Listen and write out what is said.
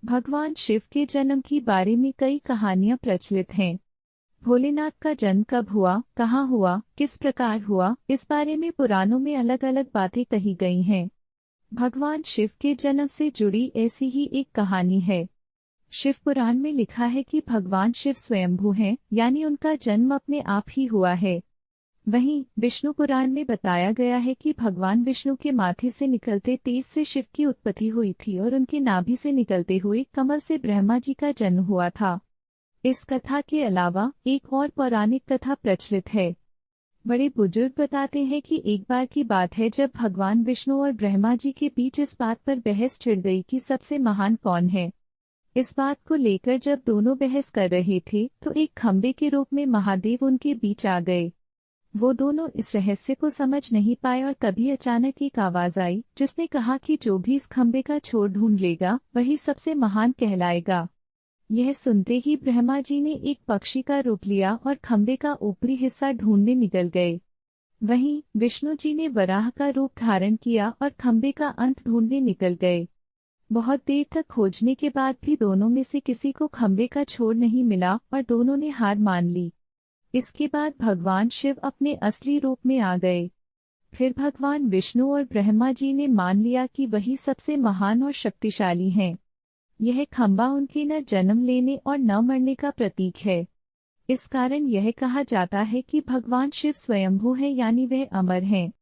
भगवान शिव के जन्म के बारे में कई कहानियां प्रचलित हैं। भोलेनाथ का जन्म कब हुआ, कहाँ हुआ, किस प्रकार हुआ, इस बारे में पुराणों में अलग अलग बातें कही गई हैं। भगवान शिव के जन्म से जुड़ी ऐसी ही एक कहानी है। शिव पुराण में लिखा है कि भगवान शिव स्वयंभू हैं, यानी उनका जन्म अपने आप ही हुआ है। वहीं विष्णु पुराण में बताया गया है कि भगवान विष्णु के माथे से निकलते तेज से शिव की उत्पत्ति हुई थी और उनके नाभि से निकलते हुए कमल से ब्रह्मा जी का जन्म हुआ था। इस कथा के अलावा एक और पौराणिक कथा प्रचलित है। बड़े बुजुर्ग बताते हैं कि एक बार की बात है जब भगवान विष्णु और ब्रह्मा जी के बीच इस बात पर बहस छिड़ गई कि सबसे महान कौन है। इस बात को लेकर जब दोनों बहस कर रहे थे तो एक खंबे के रूप में महादेव उनके बीच आ गए। वो दोनों इस रहस्य को समझ नहीं पाए और तभी अचानक एक आवाज आई जिसने कहा कि जो भी इस खंबे का छोर ढूंढ लेगा वही सबसे महान कहलाएगा। यह सुनते ही ब्रह्मा जी ने एक पक्षी का रूप लिया और खंबे का ऊपरी हिस्सा ढूंढने निकल गए। वहीं विष्णु जी ने वराह का रूप धारण किया और खंबे का अंत ढूंढने निकल गए। बहुत देर तक खोजने के बाद भी दोनों में से किसी को खंबे का छोर नहीं मिला और दोनों ने हार मान ली। इसके बाद भगवान शिव अपने असली रूप में आ गए। फिर भगवान विष्णु और ब्रह्मा जी ने मान लिया कि वही सबसे महान और शक्तिशाली हैं। यह खंबा उनके न जन्म लेने और न मरने का प्रतीक है। इस कारण यह कहा जाता है कि भगवान शिव स्वयंभू है, यानी वह अमर हैं।